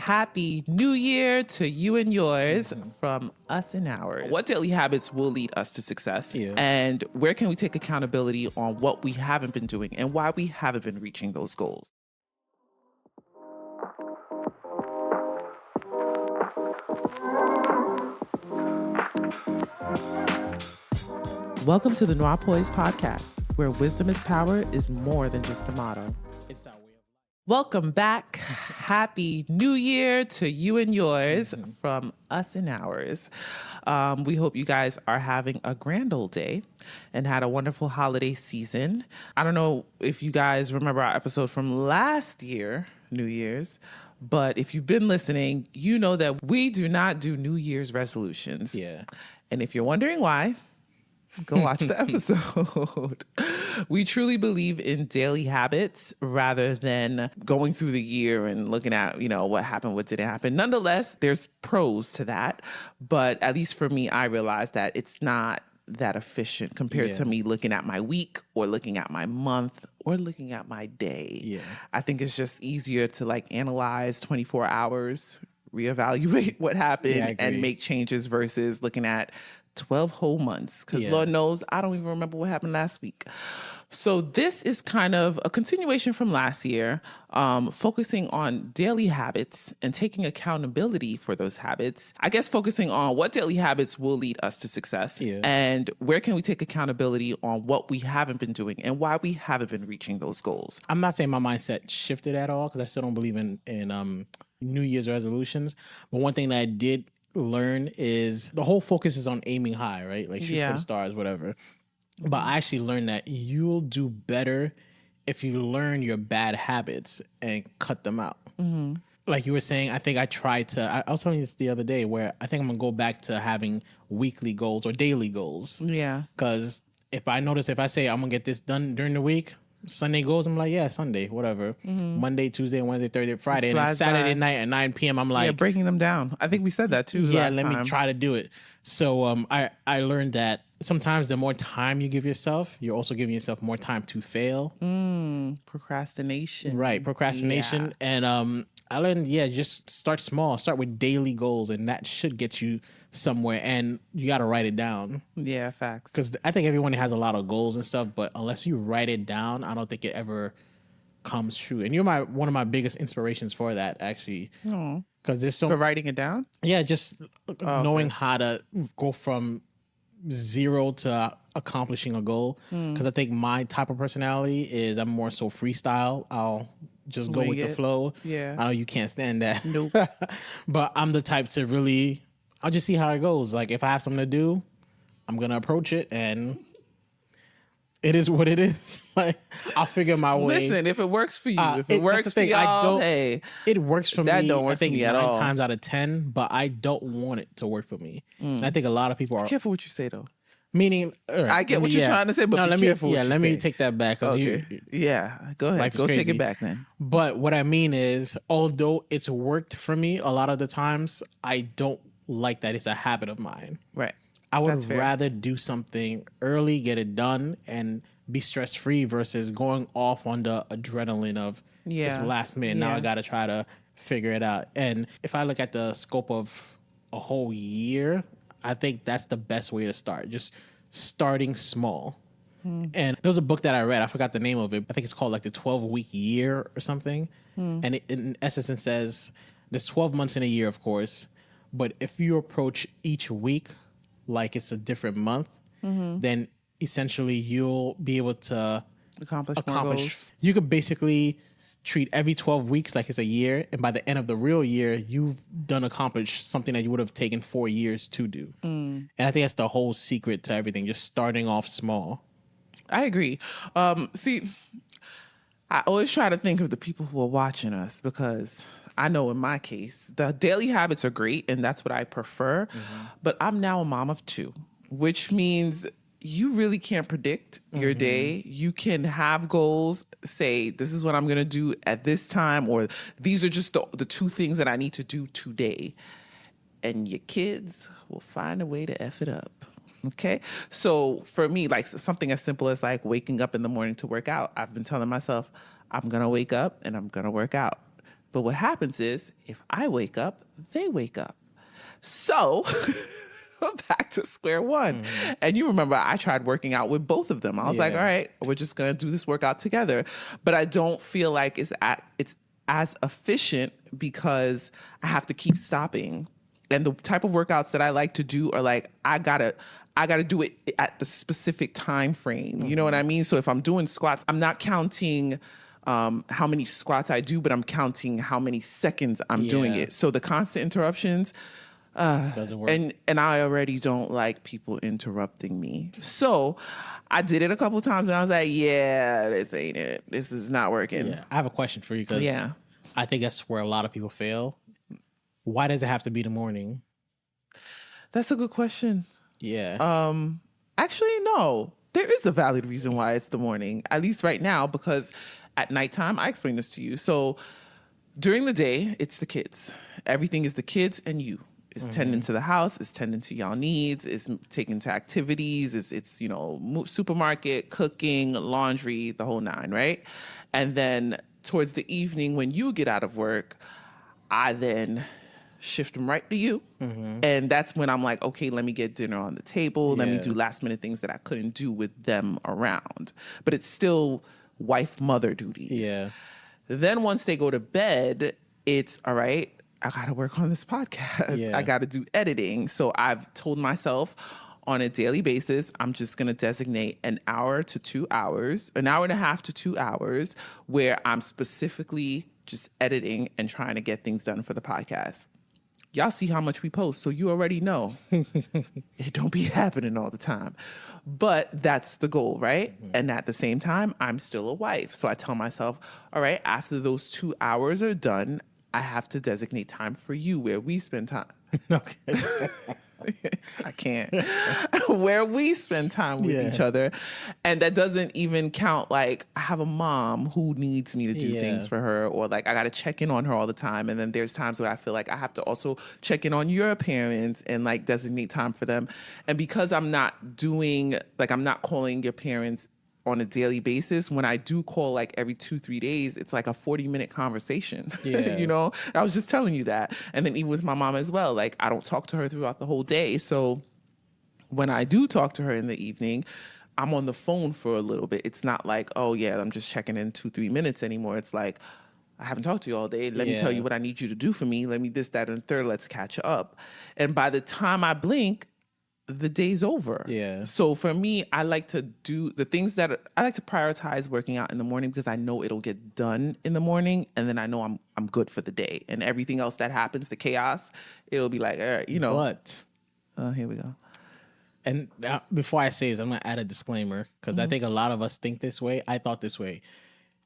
Happy New Year to you and yours from us and ours. What daily habits will lead us to success? Yeah. And where can we take accountability on what we haven't been doing and why we haven't been reaching those goals? Welcome to the NOIRPOISED podcast, where wisdom is power is more than just a motto. It's our way of life. Welcome back. Happy New Year to you and yours from us and ours. We hope you guys are having a grand old day and had a wonderful holiday season. I don't know if you guys remember our episode from last year, New Year's, but if you've been listening, you know that we do not do New Year's resolutions. Yeah. And if you're wondering why, go watch the episode. We truly believe in daily habits rather than going through the year and looking at, what happened, what didn't happen. Nonetheless, there's pros to that. But at least for me, I realized that it's not that efficient compared to me looking at my week or looking at my month or looking at my day. Yeah. I think it's just easier to analyze 24 hours, reevaluate what happened and make changes versus looking at 12 whole months, because Lord knows I don't even remember what happened last week. So this is kind of a continuation from last year, focusing on daily habits and taking accountability for those habits. I guess focusing on what daily habits will lead us to success and where can we take accountability on what we haven't been doing and why we haven't been reaching those goals. I'm not saying my mindset shifted at all because I still don't believe in New Year's resolutions. But one thing that I did learn is the whole focus is on aiming high, right? Like shoot for the stars, whatever. But I actually learned that you'll do better if you learn your bad habits and cut them out. Mm-hmm. Like you were saying, I think I tried to, I was telling you this the other day where I think I'm going to go back to having weekly goals or daily goals. Yeah. Because if I say I'm going to get this done during the week, Sunday goes, I'm like, yeah, Sunday, whatever. Mm-hmm. Monday, Tuesday, Wednesday, Thursday, Friday. And then Saturday night at 9 p.m., I'm like... Yeah, breaking them down. I think we said that too last time. Me try to do it. So I learned that sometimes the more time you give yourself, you're also giving yourself more time to fail. Procrastination. Right, procrastination. Yeah. And I learned, just start small. Start with daily goals, and that should get you somewhere. And you got to write it down. Yeah, facts. Because I think everyone has a lot of goals and stuff, but unless you write it down, I don't think it ever comes true. And you're one of my biggest inspirations for that, actually. Because there's so... For writing it down? Yeah, just knowing how to go from zero to accomplishing a goal. Because I think my type of personality is I'm more so freestyle. I'll just go with the flow. Yeah. I know you can't stand that. Nope. But I'm the type to really, I'll just see how it goes. Like if I have something to do, I'm going to approach it and it is what it is. Like I'll figure my way. Listen, if it works for you, if it works for y'all, hey. It works for that me. Don't work I think for me 9 at all. times out of 10, but I don't want it to work for me. And I think a lot of people are. Be careful what you say though. Meaning, right, I get what you're trying to say, but be careful what you say. Let me take that back. Okay. Go ahead. Go take it back then. But what I mean is, although it's worked for me a lot of the times, I don't like that it's a habit of mine. Right. I would rather do something early, get it done, and be stress-free versus going off on the adrenaline of this last minute. Now I got to try to figure it out. And if I look at the scope of a whole year, I think that's the best way to start. Just starting small. And there was a book that I read. I forgot the name of it. I think it's called like the 12-week year or something. And it, in essence, it says there's 12 months in a year, of course. But if you approach each week like it's a different month, then essentially you'll be able to accomplish more goals. You could basically treat every 12 weeks like it's a year, and by the end of the real year, you've accomplished something that you would have taken 4 years to do. And I think that's the whole secret to everything, just starting off small. I agree. See, I always try to think of the people who are watching us because I know in my case, the daily habits are great, and that's what I prefer. But I'm now a mom of 2, which means you really can't predict your day. You can have goals, say, this is what I'm going to do at this time, or these are just the 2 things that I need to do today. And your kids will find a way to F it up. Okay. So for me, like something as simple as like waking up in the morning to work out, I've been telling myself, I'm going to wake up and I'm going to work out. But what happens is if I wake up, they wake up. So back to square one. And you remember I tried working out with both of them. I was like, all right, we're just going to do this workout together. But I don't feel like it's as efficient because I have to keep stopping. And the type of workouts that I like to do are like, I gotta do it at the specific time frame. You know what I mean? So if I'm doing squats, I'm not counting how many squats I do, but I'm counting how many seconds I'm doing it. So the constant interruptions doesn't work. And I already don't like people interrupting me. So I did it a couple times and I was like, yeah, this ain't it. This is not working. Yeah. I have a question for you because I think that's where a lot of people fail. Why does it have to be the morning? That's a good question. Yeah. Actually, no. There is a valid reason why it's the morning, at least right now, because at nighttime, I explained this to you. So during the day, it's the kids. Everything is the kids and you. It's tending to the house. It's tending to y'all needs. It's taking to activities. It's supermarket, cooking, laundry, the whole nine, right? And then towards the evening when you get out of work, I then shift them right to you. And that's when I'm like, okay, let me get dinner on the table. Let me do last minute things that I couldn't do with them around. But it's still wife mother duties. Yeah. Then once they go to bed, it's all right, I got to work on this podcast. Yeah. I got to do editing. So I've told myself on a daily basis, I'm just going to designate an hour to 2 hours, an hour and a half to 2 hours where I'm specifically just editing and trying to get things done for the podcast. Y'all see how much we post, so you already know it don't be happening all the time. But that's the goal, right? And at the same time, I'm still a wife. So I tell myself, all right, after those 2 hours are done, I have to designate time for you where we spend time. Okay. I can't. Where we spend time with each other. And that doesn't even count, like, I have a mom who needs me to do things for her, or like I got to check in on her all the time. And then there's times where I feel like I have to also check in on your parents and like designate time for them. And because I'm not calling your parents on a daily basis, when I do call like every 2-3 days, it's like a 40-minute conversation. You know, I was just telling you that. And then even with my mom as well, like I don't talk to her throughout the whole day. So when I do talk to her in the evening, I'm on the phone for a little bit. It's not like, oh yeah, I'm just checking in 2-3 minutes anymore. It's like, I haven't talked to you all day. Let me tell you what I need you to do for me. Let me this, that, and third. Let's catch up. And by the time I blink, the day's over. Yeah. So for me, I like to do the things I like to prioritize working out in the morning because I know it'll get done in the morning, and then I know I'm good for the day. And everything else that happens, the chaos, it'll be like, But here we go. And before I say this, I'm gonna add a disclaimer because I think a lot of us think this way. I thought this way.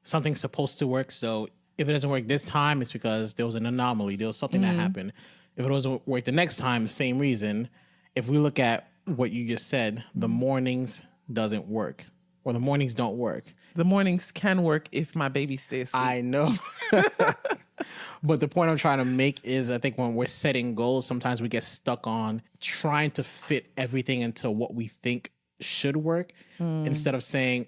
Something's supposed to work, so if it doesn't work this time, it's because there was an anomaly. There was something that happened. If it doesn't work the next time, same reason. If we look at what you just said, the mornings doesn't work, or the mornings don't work. The mornings can work if my baby stays asleep. I know. But the point I'm trying to make is I think when we're setting goals, sometimes we get stuck on trying to fit everything into what we think should work instead of saying,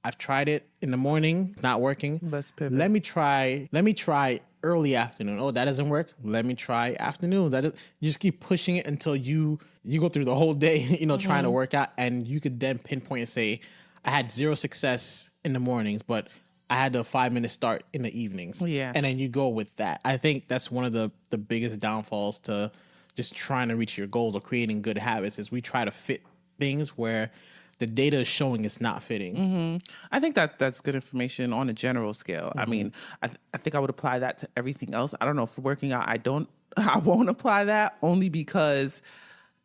I've tried it in the morning, it's not working. Let's pivot. Let me try early afternoon. Oh, that doesn't work. Let me try afternoon. You just keep pushing it until you go through the whole day, trying to work out, and you could then pinpoint and say, I had 0 success in the mornings, but I had a 5-minute start in the evenings. Yeah. And then you go with that. I think that's one of the biggest downfalls to just trying to reach your goals or creating good habits is we try to fit things where the data is showing it's not fitting. I think that's good information on a general scale. I mean, I think I would apply that to everything else. I don't know, for working out, I won't apply that only because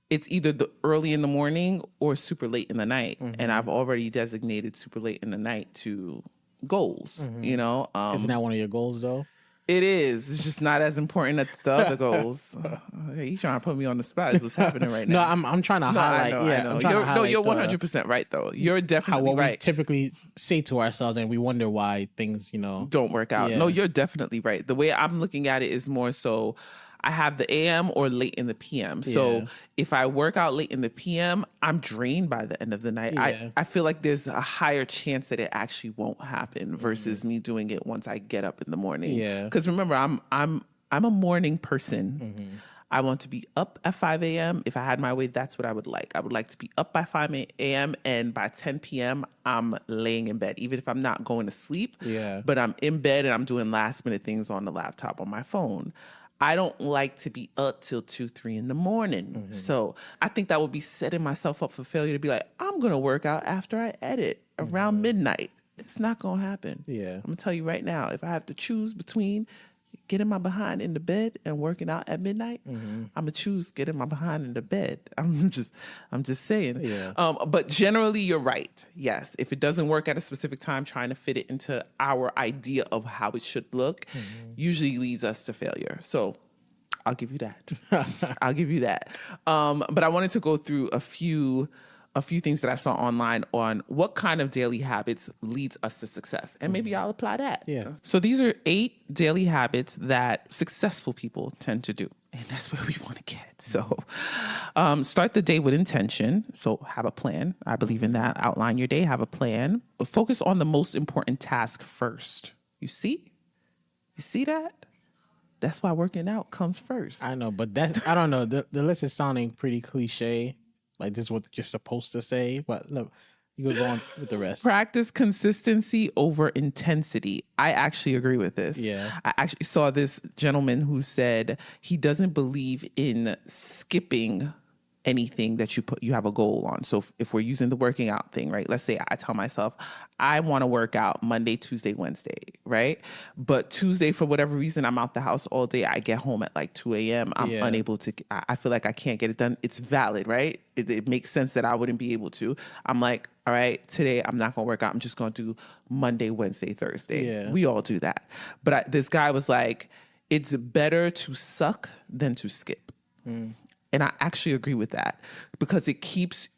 it's either the early in the morning or super late in the night. And I've already designated super late in the night to goals, Isn't that one of your goals though? It is. It's just not as important as the other goals. You trying to put me on the spot is what's happening right now. No, I'm trying to highlight. I know. You're 100% right though. You're definitely right. We typically say to ourselves and we wonder why things, don't work out. Yeah. No, you're definitely right. The way I'm looking at it is more so I have the AM or late in the PM. So if I work out late in the PM, I'm drained by the end of the night. I feel like there's a higher chance that it actually won't happen versus me doing it once I get up in the morning. Yeah. Because remember, I'm a morning person. I want to be up at 5 a.m. If I had my way, that's what I would like. I would like to be up by 5 a.m. and by 10 p.m., I'm laying in bed, even if I'm not going to sleep. Yeah. But I'm in bed and I'm doing last minute things on the laptop, on my phone. I don't like to be up till 2, 3 in the morning. So I think that would be setting myself up for failure to be like, I'm going to work out after I edit around midnight. It's not going to happen. Yeah. I'm going to tell you right now, if I have to choose between getting my behind in the bed and working out at midnight, I'm gonna choose getting my behind in the bed. I'm just saying. Yeah. But generally, you're right. Yes, if it doesn't work at a specific time, trying to fit it into our idea of how it should look usually leads us to failure. So I'll give you that. I'll give you that. But I wanted to go through a few things that I saw online on what kind of daily habits leads us to success. And maybe I'll apply that. Yeah. So these are 8 daily habits that successful people tend to do. And that's where we want to get. So start the day with intention. So have a plan. I believe in that. Outline your day, have a plan. Focus on the most important task first. You see? You see that? That's why working out comes first. I know, but I don't know. The list is sounding pretty cliche. Like this is what you're supposed to say, but look, you could go on with the rest. Practice consistency over intensity. I actually agree with this. Yeah. I actually saw this gentleman who said he doesn't believe in skipping anything that you have a goal on. So if we're using the working out thing, right? Let's say I tell myself, I want to work out Monday, Tuesday, Wednesday, right? But Tuesday, for whatever reason, I'm out the house all day. I get home at like 2 a.m. I'm unable to, I feel like I can't get it done. It's valid, right? It makes sense that I wouldn't be able to. I'm like, all right, today I'm not going to work out. I'm just going to do Monday, Wednesday, Thursday. Yeah. We all do that. But this guy was like, it's better to suck than to skip. And I actually agree with that because it keeps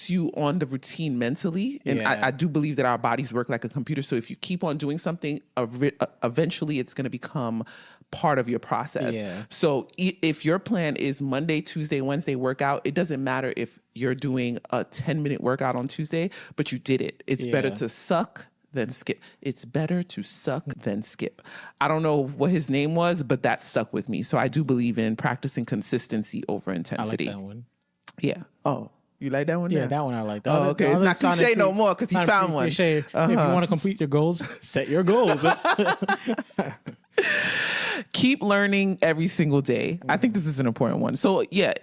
you on the routine mentally. And I do believe that our bodies work like a computer. So if you keep on doing something, eventually it's going to become part of your process. Yeah. So if your plan is Monday, Tuesday, Wednesday workout, it doesn't matter if you're doing a 10-minute workout on Tuesday, but you did it. It's better to suck than skip. It's better to suck than skip. I don't know what his name was, but that stuck with me. So I do believe in practicing consistency over intensity. I like that one. Yeah. Oh, you like that one? Yeah, that one I like. Oh, okay. It's not cliche no more because he found one. Cliche. If you want to complete your goals, set your goals. Keep learning every single day. I think this is an important one. So yeah,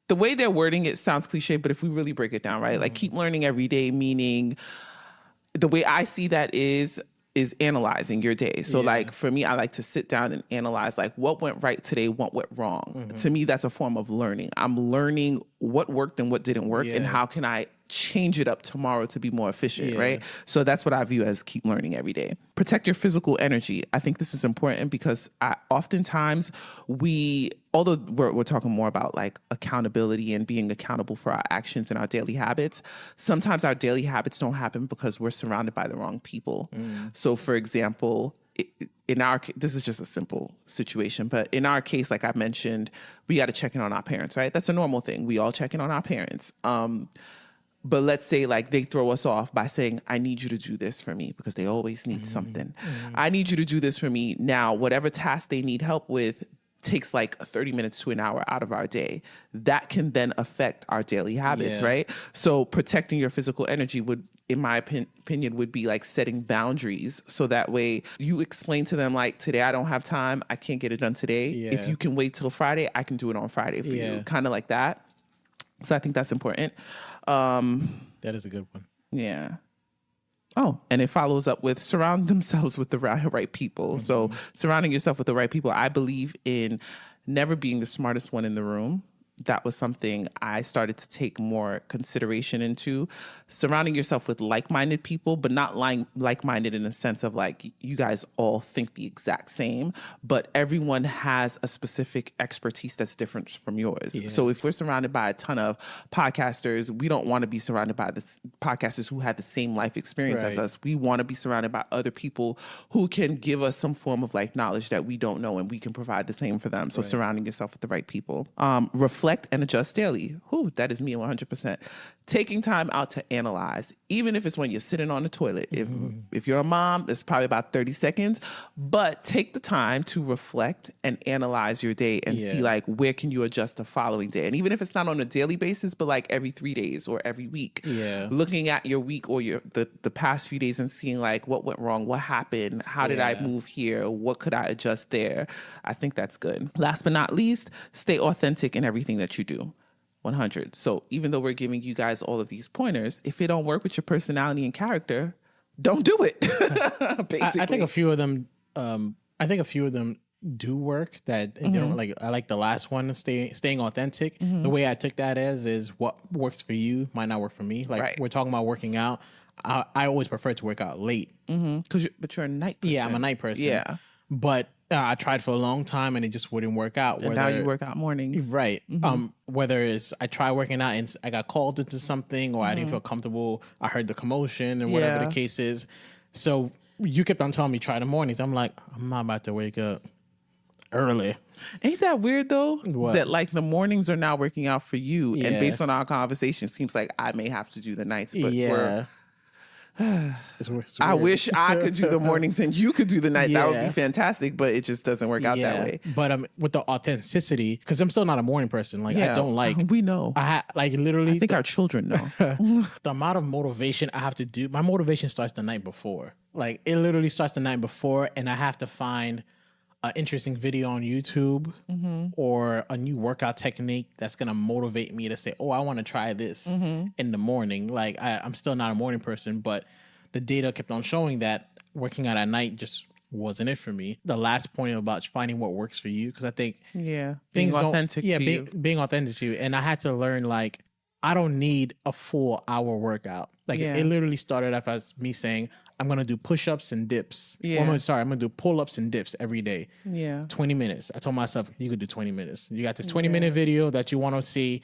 the way they're wording it sounds cliche, but if we really break it down, right? Like keep learning every day, meaning the way I see that is analyzing your day. So like for me, I like to sit down and analyze like what went right today, what went wrong. To me, that's a form of learning. I'm learning what worked and what didn't work and how can I change it up tomorrow to be more efficient, right? So that's what I view as keep learning every day. Protect your physical energy. I think this is important because oftentimes although we're talking more about like accountability and being accountable for our actions and our daily habits, sometimes our daily habits don't happen because we're surrounded by the wrong people. So for example, this is just a simple situation, but in our case, like I mentioned, we got to check in on our parents, right? That's a normal thing. We all check in on our parents. But let's say like they throw us off by saying, I need you to do this for me because they always need something. I need you to do this for me. Now, whatever task they need help with takes like 30 minutes to an hour out of our day. That can then affect our daily habits, right? So protecting your physical energy would, in my opinion, would be like setting boundaries. So that way you explain to them like, today I don't have time. I can't get it done today. If you can wait till Friday, I can do it on Friday for you. Kind of like that. So I think that's important. That is a good one. Yeah. Oh, and it follows up with surround themselves with the right people. So surrounding yourself with the right people. I believe in never being the smartest one in the room. that was something I started to take more consideration into. Surrounding yourself with like-minded people, but not like-minded in a sense of like you guys all think the exact same, but everyone has a specific expertise that's different from yours. Yeah. So if we're surrounded by a ton of podcasters, we don't want to be surrounded by the podcasters who have the same life experience as us. We want to be surrounded by other people who can give us some form of like knowledge that we don't know, and we can provide the same for them. So surrounding yourself with the right people. Reflect and adjust daily. That is me 100%. Taking time out to analyze, even if it's when you're sitting on the toilet. If you're a mom, it's probably about 30 seconds, but take the time to reflect and analyze your day and see like where can you adjust the following day. And even if it's not on a daily basis, but like every 3 days or every week, looking at your week or the past few days and seeing like what went wrong, what happened, how did I move here, what could I adjust there. I think that's good. Last but not least, stay authentic in everything that you do. 100. So even though we're giving you guys all of these pointers, if it don't work with your personality and character, don't do it. Basically, I think a few of them. Do work. That you know, like I like the last one, staying authentic. The way I took that is what works for you might not work for me. Like we're talking about working out. I always prefer to work out late. But you're a night person. Yeah, I'm a night person. Yeah, but I tried for a long time and it just wouldn't work out. And now you work out mornings. Right. Whether it's I try working out and I got called into something or I didn't feel comfortable. I heard the commotion and whatever the case is. So you kept on telling me try the mornings. I'm like, I'm not about to wake up early. Ain't that weird though? What? That like the mornings are now working out for you. And based on our conversation, it seems like I may have to do the nights. But it's I wish I could do the mornings and you could do the night. That would be fantastic, but it just doesn't work out that way. But with the authenticity, because I'm still not a morning person. Like I don't like. We know. Like literally. I think our children know. The amount of motivation I have to do. My motivation starts the night before. Like it literally starts the night before, and I have to find an interesting video on YouTube or a new workout technique that's going to motivate me to say, oh, I want to try this in the morning. Like I'm still not a morning person, but the data kept on showing that working out at night just wasn't it for me. The last point about finding what works for you, because I think being authentic to you. Being authentic to you. And I had to learn like, I don't need a full hour workout. Like it literally started off as me saying, I'm going to do push-ups and dips. Yeah. Well, I'm going to do pull-ups and dips every day. Yeah. 20 minutes. I told myself, you could do 20 minutes. You got this 20-minute video that you want to see,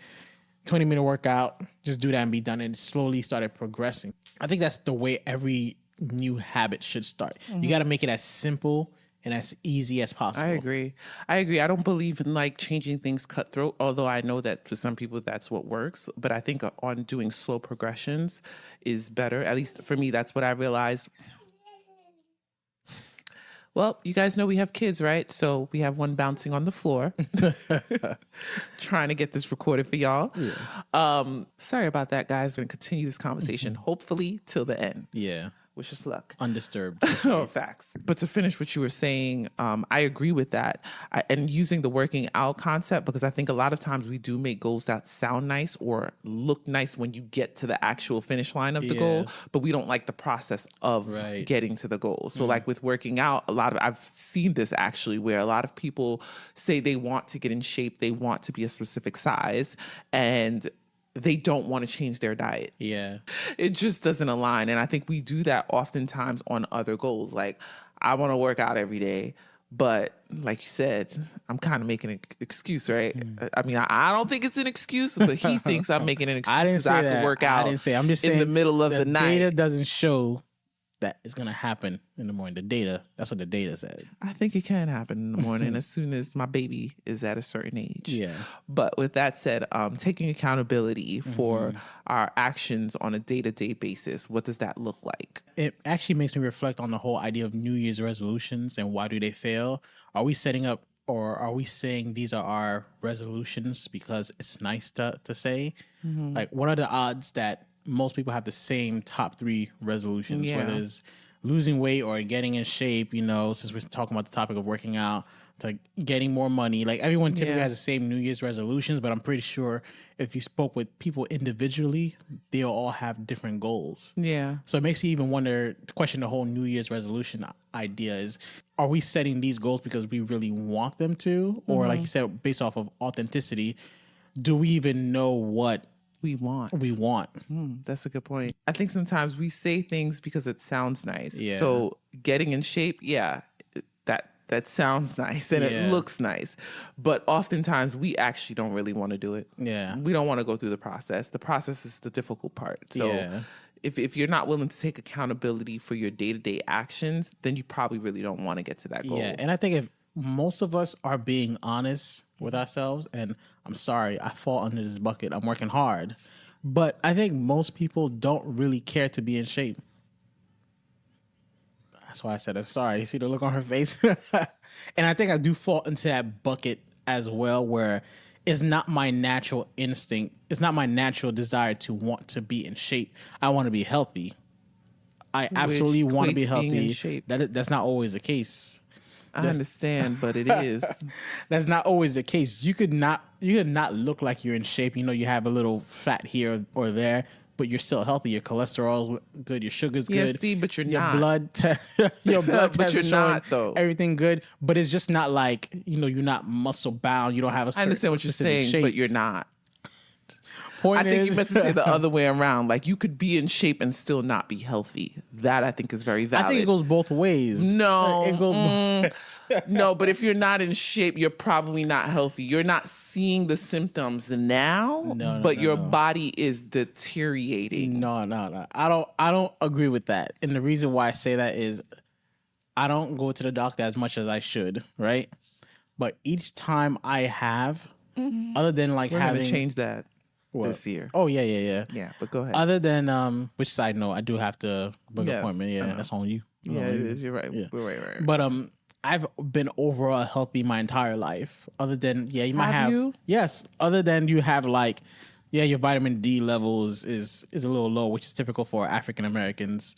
20-minute workout. Just do that and be done. And slowly started progressing. I think that's the way every new habit should start. You got to make it as simple and as easy as possible. I agree. I don't believe in like changing things cutthroat, although I know that to some people that's what works. But I think on doing slow progressions is better. At least for me, that's what I realized. Well, you guys know we have kids, right? So we have one bouncing on the floor, trying to get this recorded for y'all. Yeah. Sorry about that, guys. We're going to continue this conversation, hopefully till the end. Yeah. Wish us luck. Undisturbed. Facts. But to finish what you were saying, I agree with that. And using the working out concept, because I think a lot of times we do make goals that sound nice or look nice when you get to the actual finish line of the goal, but we don't like the process of getting to the goal. So like with working out, I've seen this actually where a lot of people say they want to get in shape, they want to be a specific size, and they don't want to change their diet. Yeah. It just doesn't align. And I think we do that oftentimes on other goals. Like, I want to work out every day, but like you said, I'm kind of making an excuse, right? I mean, I don't think it's an excuse, but he thinks I'm making an excuse because I can work out I'm just saying in the middle of the night. Data doesn't show that it's going to happen in the morning. That's what the data said. I think it can happen in the morning as soon as my baby is at a certain age. Yeah. But with that said, taking accountability for our actions on a day-to-day basis, what does that look like? It actually makes me reflect on the whole idea of New Year's resolutions and why do they fail? Are we setting up or are we saying these are our resolutions because it's nice to say? Like, what are the odds that most people have the same top 3 resolutions, whether it's losing weight or getting in shape, you know, since we're talking about the topic of working out, to getting more money. Like everyone typically has the same New Year's resolutions, but I'm pretty sure if you spoke with people individually, they'll all have different goals. Yeah. So it makes you even question the whole New Year's resolution idea is, are we setting these goals because we really want them to? Or like you said, based off of authenticity, do we even know what we want? That's a good point. I think sometimes we say things because it sounds nice. Yeah. So getting in shape, that sounds nice and it looks nice. But oftentimes we actually don't really want to do it. Yeah. We don't want to go through the process. The process is the difficult part. So if you're not willing to take accountability for your day-to-day actions, then you probably really don't want to get to that goal. Yeah. And I think if most of us are being honest with ourselves, and I'm sorry, I fall under this bucket. I'm working hard. But I think most people don't really care to be in shape. That's why I said I'm sorry. You see the look on her face? And I think I do fall into that bucket as well, where it's not my natural instinct. It's not my natural desire to want to be in shape. I want to be healthy. I absolutely want to be healthy. That's not always the case. I understand, but it is. That's not always the case. You could not look like you're in shape. You know, you have a little fat here or there, but you're still healthy. Your cholesterol's good. Your sugar's good. See, but you're your not. Your blood but you're not, though. Everything good, but it's just not like, you're not muscle bound. You don't have a certain I understand what you're saying, shape. but you're not. I think you meant to say the other way around. Like, you could be in shape and still not be healthy. That I think is very valid. I think it goes both ways. No. It goes no, but if you're not in shape, you're probably not healthy. You're not seeing the symptoms now, but your body is deteriorating. No. I don't agree with that. And the reason why I say that is I don't go to the doctor as much as I should, right? But each time I have, other than like We're having... gonna change that. This year. Oh, yeah. Yeah, but go ahead. Other than, which side note, I do have to book an appointment. Yeah, that's on you. Yeah, it is. You're right. Yeah. We're right. But I've been overall healthy my entire life. Other than, you might have... you? Yes. Other than you have your vitamin D levels is a little low, which is typical for African Americans.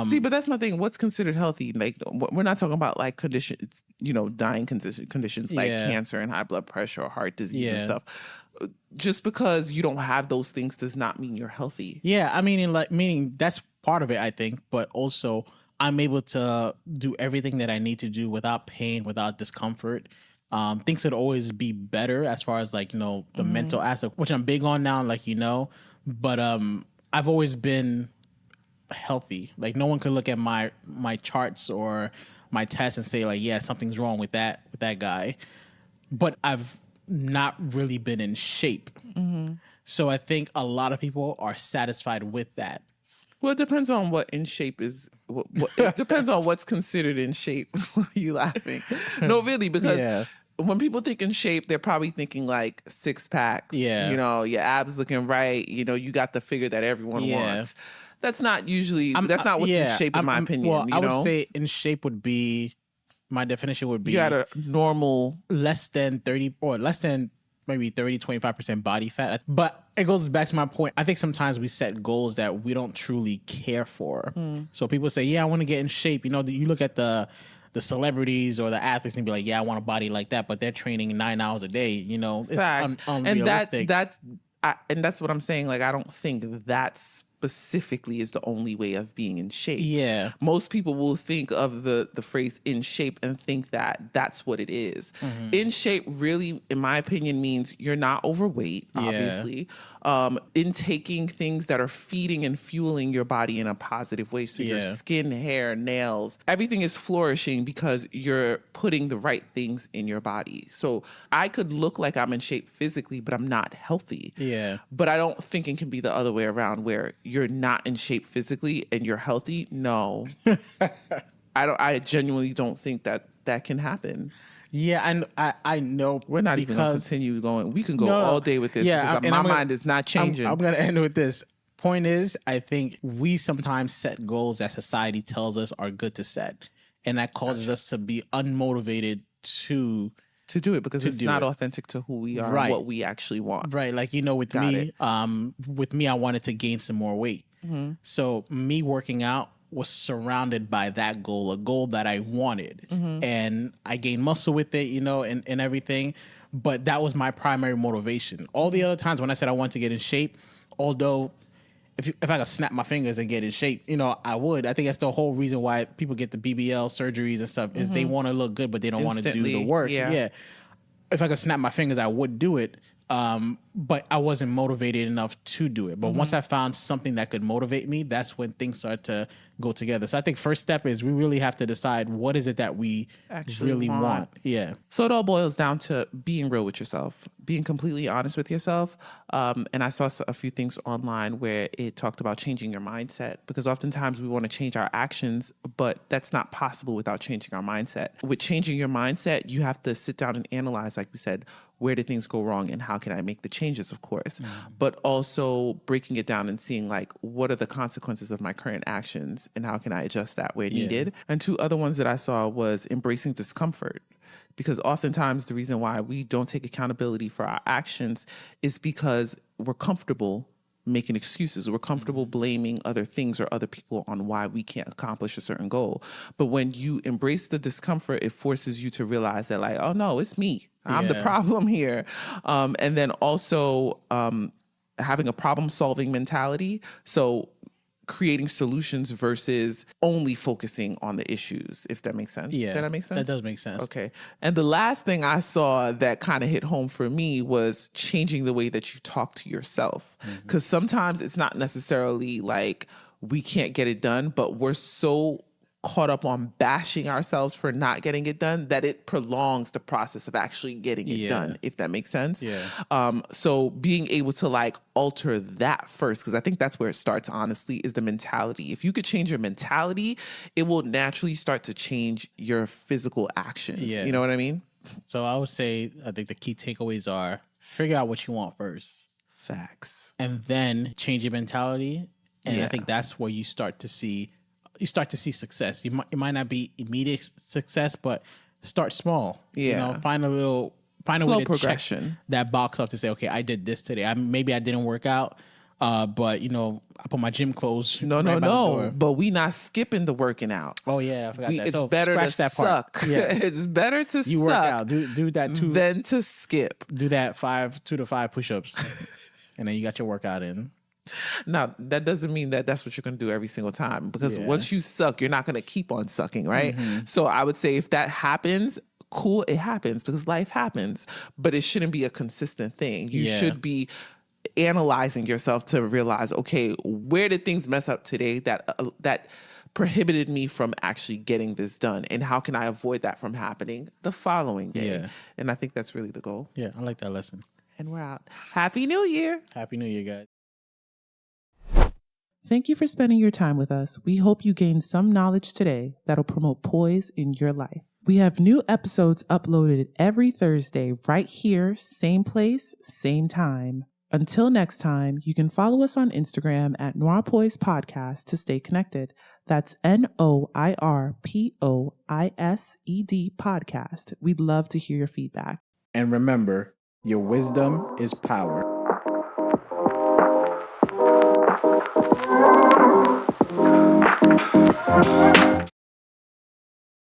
See, but that's my thing. What's considered healthy? Like, we're not talking about like conditions, dying conditions like cancer and high blood pressure or heart disease and stuff. Just because you don't have those things does not mean you're healthy. Yeah, I mean, meaning that's part of it, I think. But also, I'm able to do everything that I need to do without pain, without discomfort. Things could always be better as far as the mental aspect, which I'm big on now, But I've always been healthy. Like, no one could look at my charts or my tests and say something's wrong with that guy. But I've not really been in shape. So I think a lot of people are satisfied with that. Well, it depends on what in shape is. It depends on what's considered in shape. Why are you laughing? No, really, because when people think in shape, they're probably thinking like six packs. Yeah. Your abs looking right. You got the figure that everyone wants. That's not usually. That's not what's in shape, in my opinion. Well, I would say in shape would be. My definition would be you got a normal less than 30 or less than maybe 30-25% body fat. But it goes back to my point. I think sometimes we set goals that we don't truly care for. So people say, I want to get in shape. You look at the celebrities or the athletes and be like, I want a body like that, but they're training 9 hours a day. It's unrealistic. And that's what I'm saying. Like, I don't think that's specifically is the only way of being in shape. Yeah. Most people will think of the phrase in shape and think that that's what it is. In shape really, in my opinion, means you're not overweight, obviously. Intaking things that are feeding and fueling your body in a positive way. So your skin, hair, nails, everything is flourishing because you're putting the right things in your body. So I could look like I'm in shape physically, but I'm not healthy. Yeah. But I don't think it can be the other way around where you're not in shape physically and you're healthy. No. I genuinely don't think that can happen. Yeah, and I know we're not even going to continue going. We can go all day with this because my mind is not changing. I'm going to end with this. Point is, I think we sometimes set goals that society tells us are good to set, and that causes us to be unmotivated to do it because it's not authentic to who we are and what we actually want. Right, like with me, I wanted to gain some more weight. So me working out was surrounded by that goal, a goal that I wanted. And I gained muscle with it, and everything. But that was my primary motivation. All the other times when I said I wanted to get in shape, although if I could snap my fingers and get in shape, I would. I think that's the whole reason why people get the BBL surgeries and stuff is they want to look good, but they don't want to do the work. Yeah. If I could snap my fingers, I would do it. but I wasn't motivated enough to do it. But once I found something that could motivate me, that's when things start to go together. So I think first step is we really have to decide what is it that we actually really want. Yeah. So it all boils down to being real with yourself, being completely honest with yourself. And I saw a few things online where it talked about changing your mindset, because oftentimes we want to change our actions, but that's not possible without changing our mindset. With changing your mindset, you have to sit down and analyze, like we said, where did things go wrong and how can I make the changes, of course, but also breaking it down and seeing like, what are the consequences of my current actions and how can I adjust that where needed? And two other ones that I saw was embracing discomfort, because oftentimes the reason why we don't take accountability for our actions is because we're comfortable making excuses. We're comfortable blaming other things or other people on why we can't accomplish a certain goal. But when you embrace the discomfort, it forces you to realize that like, oh no, it's me. I'm the problem here. And then also having a problem solving mentality. So creating solutions versus only focusing on the issues, if that makes sense. Yeah. Does that make sense? That does make sense. Okay. And the last thing I saw that kind of hit home for me was changing the way that you talk to yourself. Because sometimes it's not necessarily like we can't get it done, but we're so caught up on bashing ourselves for not getting it done that it prolongs the process of actually getting it done, if that makes sense. So being able to like alter that first, because I think that's where it starts, honestly, is the mentality. If you could change your mentality, it will naturally start to change your physical actions. You know what I mean? So I would say, I think the key takeaways are figure out what you want first. Facts. And then change your mentality. And I think that's where you start to see success. It might not be immediate success, but start small. You know, find a way to progression. Check that box off to say, okay, I did this today. Maybe I didn't work out, but you know, I put my gym clothes. No. But we not skipping the working out. Oh yeah, I forgot that. It's so better to that suck. Part. Yes. It's better to you suck. Work out. Do that too. Than to skip. Do that 2 to 5 push-ups, and then you got your workout in. Now, that doesn't mean that that's what you're going to do every single time, because once you suck, you're not going to keep on sucking, right? So I would say if that happens, cool, it happens, because life happens, but it shouldn't be a consistent thing. You should be analyzing yourself to realize, okay, where did things mess up today that prohibited me from actually getting this done, and how can I avoid that from happening the following day? And I think that's really the goal. Yeah, I like that lesson. And we're out. Happy New Year. Happy New Year, guys. Thank you for spending your time with us. We hope you gained some knowledge today that'll promote poise in your life. We have new episodes uploaded every Thursday right here, same place, same time. Until next time, you can follow us on Instagram at NOIRPOISED Podcast to stay connected. That's NOIRPOISED Podcast. We'd love to hear your feedback. And remember, your wisdom is power.